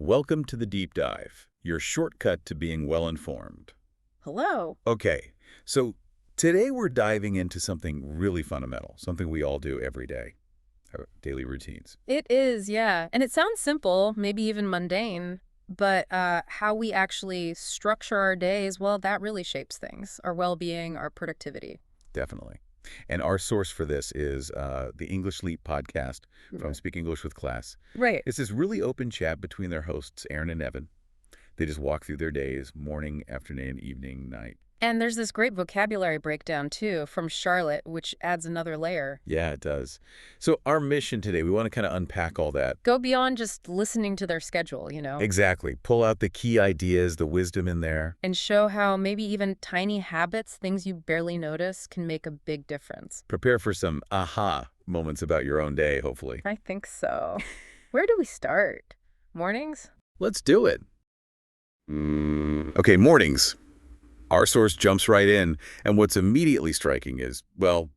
Welcome to the Deep Dive, your shortcut to being well-informed. Hello. Okay, so today we're diving into something really fundamental, something we all do every day, our daily routines. It is, yeah. And it sounds simple, maybe even mundane, but how we actually structure our days, well, that really shapes things, our well-being, our productivity. Definitely. And our source for this is the English Leap podcast from Right. Speak English with Class. Right. It's this really open chat between their hosts, Aaron and Evan. They just walk through their days, morning, afternoon, evening, night. And there's this great vocabulary breakdown, too, from Charlotte, which adds another layer. Yeah, it does. So our mission today, we want to kind of unpack all that. Go beyond just listening to their schedule. Exactly. Pull out the key ideas, the wisdom in there. And show how maybe even tiny habits, things you barely notice, can make a big difference. Prepare for some aha moments about your own day, hopefully. I think so. Where do we start? Mornings? Let's do it. Okay, mornings. Our source jumps right in, and what's immediately striking is, well,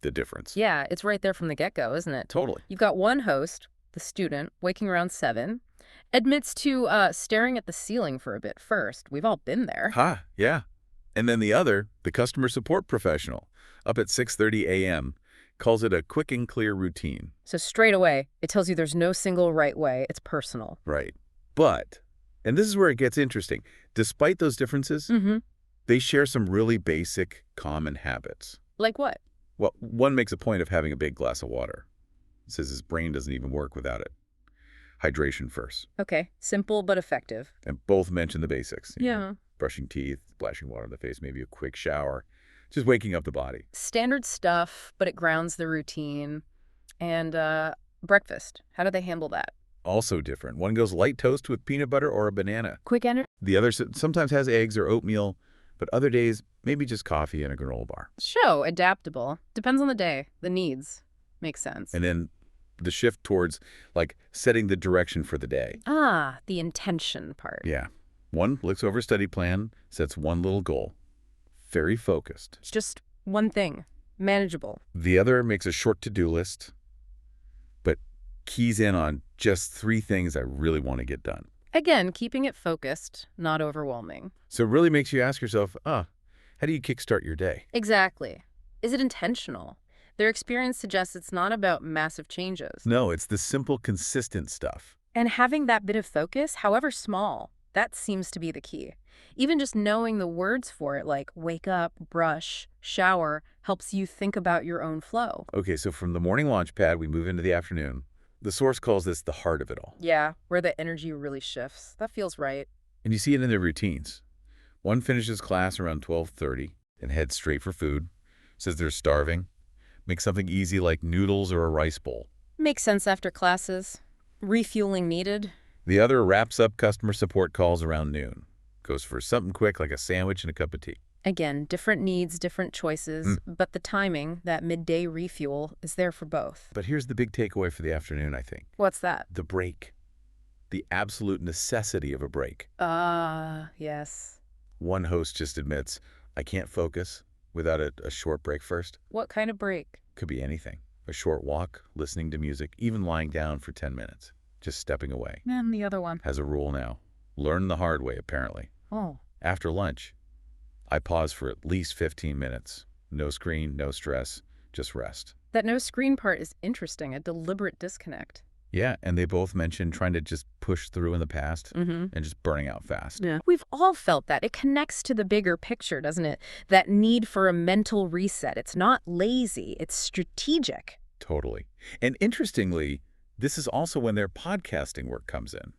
the difference. Yeah, it's right there from the get-go, isn't it? Totally. You've got one host, the student, waking around 7, admits to staring at the ceiling for a bit first. We've all been there. Ha, yeah. And then the other, the customer support professional, up at 6:30 a.m., calls it a quick and clear routine. So straight away, it tells you there's no single right way. It's personal. Right. But, and this is where it gets interesting, despite those differences, they share some really basic, common habits. Like what? Well, one makes a point of having a big glass of water. Says his brain doesn't even work without it. Hydration first. Okay, simple but effective. And both mention the basics. Yeah. Brushing teeth, splashing water on the face, maybe a quick shower. Just waking up the body. Standard stuff, but it grounds the routine. And breakfast. How do they handle that? Also different. One goes light toast with peanut butter or a banana. Quick energy? The other sometimes has eggs or oatmeal, but other days, maybe just coffee and a granola bar. Show, adaptable. Depends on the day, the needs. Makes sense. And then the shift towards, like, setting the direction for the day. Ah, the intention part. Yeah. One looks over a study plan, sets one little goal. Very focused. It's just one thing. Manageable. The other makes a short to-do list, but keys in on just 3 things I really want to get done. Again, keeping it focused, not overwhelming. So it really makes you ask yourself, how do you kickstart your day? Exactly. Is it intentional? Their experience suggests it's not about massive changes. No, it's the simple, consistent stuff. And having that bit of focus, however small, that seems to be the key. Even just knowing the words for it, like wake up, brush, shower, helps you think about your own flow. Okay, so from the morning launch pad, we move into the afternoon. The source calls this the heart of it all. Yeah, where the energy really shifts. That feels right. And you see it in their routines. One finishes class around 12:30 and heads straight for food. Says they're starving. Makes something easy like noodles or a rice bowl. Makes sense after classes. Refueling needed. The other wraps up customer support calls around noon. Goes for something quick like a sandwich and a cup of tea. Again, different needs, different choices, but the timing, that midday refuel, is there for both. But here's the big takeaway for the afternoon, I think. What's that? The break. The absolute necessity of a break. Yes. One host just admits, I can't focus without a short break first. What kind of break? Could be anything. A short walk, listening to music, even lying down for 10 minutes. Just stepping away. And the other one. Has a rule now. Learn the hard way, apparently. Oh. After lunch, I pause for at least 15 minutes. No screen, no stress, just rest. That no screen part is interesting, a deliberate disconnect. Yeah, and they both mentioned trying to just push through in the past and just burning out fast. Yeah. We've all felt that. It connects to the bigger picture, doesn't it? That need for a mental reset. It's not lazy, it's strategic. Totally. And interestingly, this is also when their podcasting work comes in.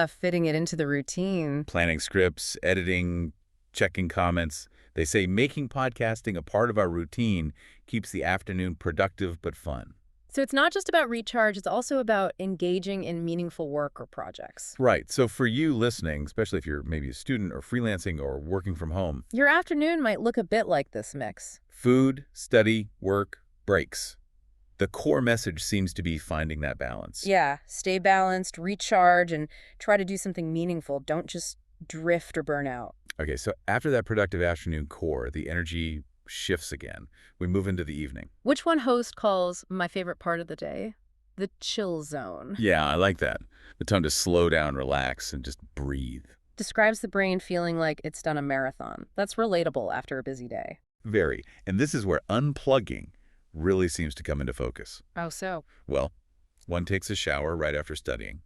Fitting it into the routine. Planning scripts, editing, checking comments. They say making podcasting a part of our routine keeps the afternoon productive but fun. So it's not just about recharge, it's also about engaging in meaningful work or projects. Right. So for you listening, especially if you're maybe a student or freelancing or working from home, Your afternoon might look a bit like this mix. food, study, work, breaks. The core message seems to be finding that balance. Yeah, stay balanced, recharge, and try to do something meaningful. Don't just drift or burn out. Okay, so after that productive afternoon core, the energy shifts again. We move into the evening. Which one host calls my favorite part of the day? the chill zone. Yeah, I like that. The time to slow down, relax, and just breathe. Describes the brain feeling like it's done a marathon. That's relatable after a busy day. Very. And this is where unplugging really seems to come into focus. Oh, so? Well, one takes a shower right after studying,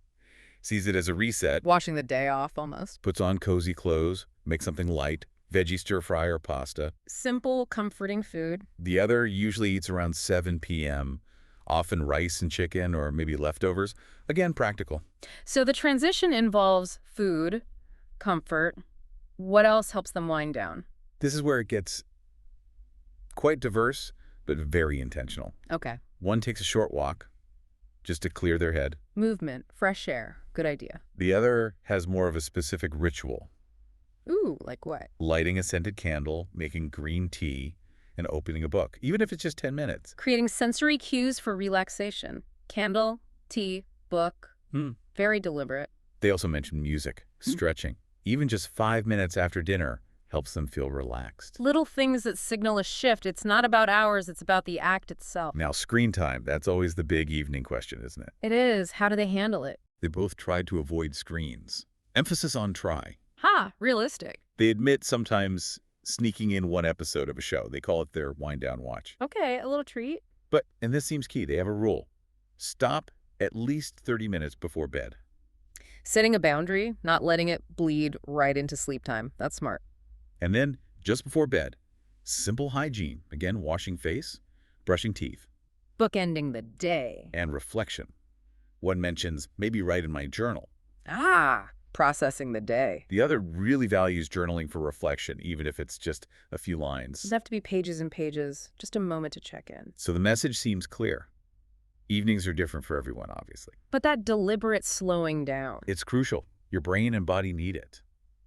sees it as a reset, Washing the day off, almost. puts on cozy clothes, makes something light, veggie stir-fry or pasta. Simple, comforting food. The other usually eats around 7 p.m., often rice and chicken or maybe leftovers. Again, practical. So the transition involves food, comfort. What else helps them wind down? This is where it gets quite diverse, but very intentional. Okay. One takes a short walk, just to clear their head. Movement, fresh air. Good idea. The other has more of a specific ritual, Ooh, like what? lighting a scented candle, making green tea, and opening a book, even if it's just 10 minutes. Creating sensory cues for relaxation. Candle, tea, book. Very deliberate. They also mention music, stretching. Even just 5 minutes after dinner helps them feel relaxed. Little things that signal a shift. It's not about hours, it's about the act itself. Now, screen time, that's always the big evening question, isn't it? It is. How do they handle it? They both tried to avoid screens. Emphasis on try. Ha, realistic. They admit sometimes sneaking in one episode of a show. They call it their wind-down watch. Okay, a little treat. But, and this seems key, they have a rule. Stop at least 30 minutes before bed. Setting a boundary, not letting it bleed right into sleep time. That's smart. And then, just before bed, simple hygiene. Again, washing face, brushing teeth, Bookending the day. and reflection. One mentions, maybe write in my journal. Ah, processing the day. The other really values journaling for reflection, even if it's just a few lines. Doesn't have to be pages and pages, just a moment to check in. So the message seems clear. Evenings are different for everyone, obviously. But that deliberate slowing down. It's crucial. Your brain and body need it.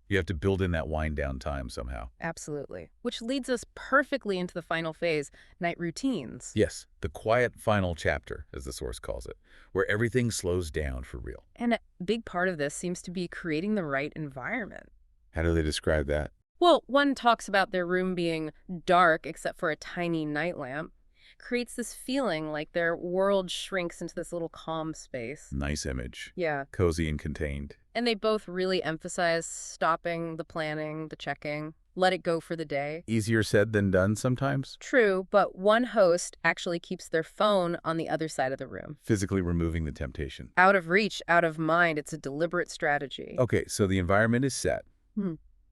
You have to build in that wind-down time somehow. Absolutely. Which leads us perfectly into the final phase, night routines. Yes, the quiet final chapter, as the source calls it, where everything slows down for real. And a big part of this seems to be creating the right environment. How do they describe that? Well, one talks about their room being dark except for a tiny night lamp. Creates this feeling like their world shrinks into this little calm space. Nice image. Yeah. Cozy and contained. And they both really emphasize stopping the planning, the checking, let it go for the day. Easier said than done sometimes? True, but one host actually keeps their phone on the other side of the room. Physically removing the temptation. Out of reach, out of mind. It's a deliberate strategy. Okay, so the environment is set.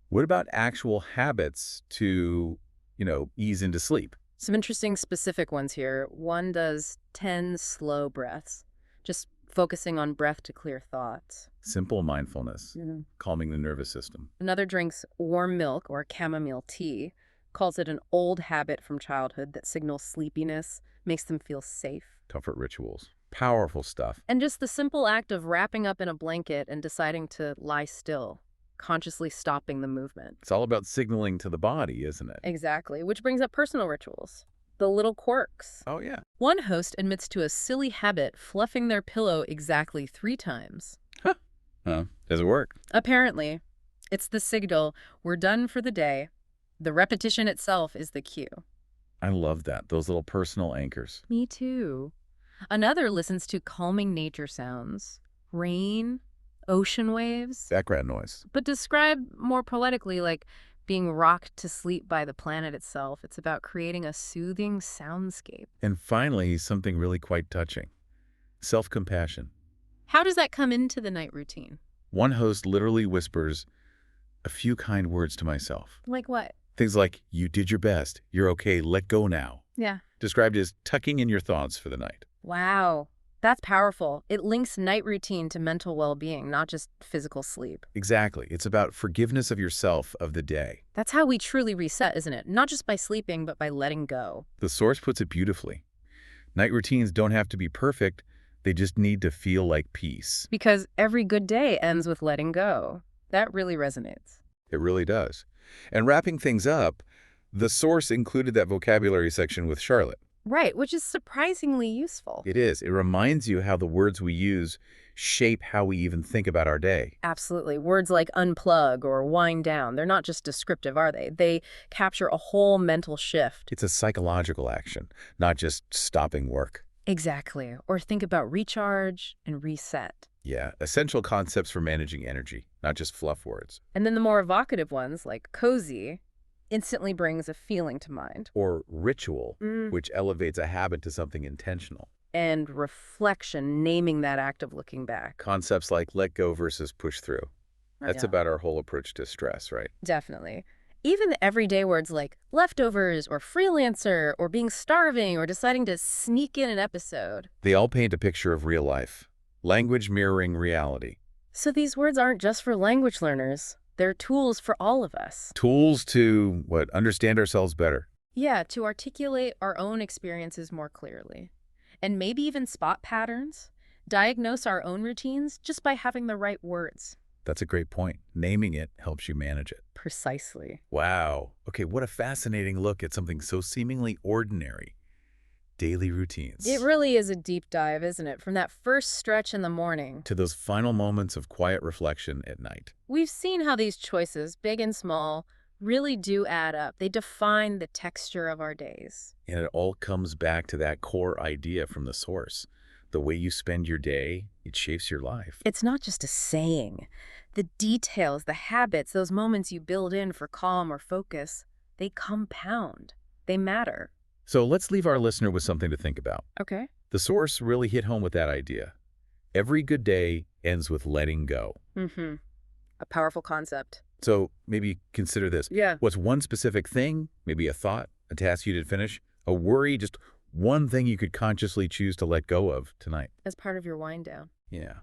What about actual habits to, ease into sleep? Some interesting specific ones here. One does 10 slow breaths, just focusing on breath to clear thoughts. Simple mindfulness, calming the nervous system. Another drinks warm milk or chamomile tea, calls it an old habit from childhood that signals sleepiness, makes them feel safe. Comfort rituals. Powerful stuff. And just the simple act of wrapping up in a blanket and deciding to lie still, consciously stopping the movement. It's all about signaling to the body, isn't it? Exactly, which brings up personal rituals. The little quirks. Oh, yeah. One host admits to a silly habit, fluffing their pillow exactly 3 times. Does it work? Apparently, it's the signal, we're done for the day. The repetition itself is the cue. I love that. Those little personal anchors. Me too. Another listens to calming nature sounds, rain, ocean waves, Background noise. but described more poetically like being rocked to sleep by the planet itself. It's about creating a soothing soundscape. And finally, something really quite touching. Self-compassion. How does that come into the night routine? One host literally whispers a few kind words to myself. Like what? Things like, you did your best, you're okay, let go now. Yeah. Described as tucking in your thoughts for the night. Wow. That's powerful. It links night routine to mental well-being, not just physical sleep. Exactly. It's about forgiveness of yourself of the day. That's how we truly reset, isn't it? Not just by sleeping, but by letting go. The source puts it beautifully. Night routines don't have to be perfect. They just need to feel like peace. Because every good day ends with letting go. That really resonates. It really does. And wrapping things up, the source included that vocabulary section with Charlotte. Right, which is surprisingly useful. It is. It reminds you how the words we use shape how we even think about our day. Absolutely. Words like unplug or wind down, they're not just descriptive, are they? They capture a whole mental shift. It's a psychological action, not just stopping work. Exactly. Or think about recharge and reset. Yeah, essential concepts for managing energy, not just fluff words. And then the more evocative ones, like cozy, instantly brings a feeling to mind. Or ritual, Mm. which elevates a habit to something intentional. And reflection, naming that act of looking back. Concepts like let go versus push through. That's Yeah, about our whole approach to stress, right? definitely. Even the everyday words like leftovers or freelancer or being starving or deciding to sneak in an episode. They all paint a picture of real life. Language mirroring reality. So these words aren't just for language learners. They're tools for all of us. Tools to, understand ourselves better. Yeah, to articulate our own experiences more clearly. And maybe even spot patterns, diagnose our own routines just by having the right words. That's a great point. Naming it helps you manage it. Precisely. Wow. Okay, what a fascinating look at something so seemingly ordinary. Daily routines. It really is a deep dive, isn't it? From that first stretch in the morning. To those final moments of quiet reflection at night. We've seen how these choices, big and small, really do add up. They define the texture of our days. And it all comes back to that core idea from the source. The way you spend your day, it shapes your life. It's not just a saying. The details, the habits, those moments you build in for calm or focus, they compound. They matter. So let's leave our listener with something to think about. Okay. The source really hit home with that idea. Every good day ends with letting go. Mm-hmm. A powerful concept. So maybe consider this. Yeah. What's one specific thing, maybe a thought, a task you did finish, a worry, just one thing you could consciously choose to let go of tonight? As part of your wind down. Yeah.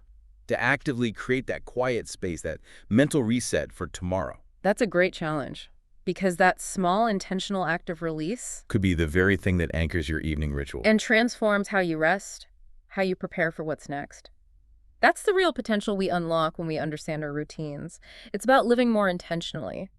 To actively create that quiet space, that mental reset for tomorrow. That's a great challenge. Because that small intentional act of release Could be the very thing that anchors your evening ritual. and transforms how you rest, how you prepare for what's next. That's the real potential we unlock when we understand our routines. It's about living more intentionally,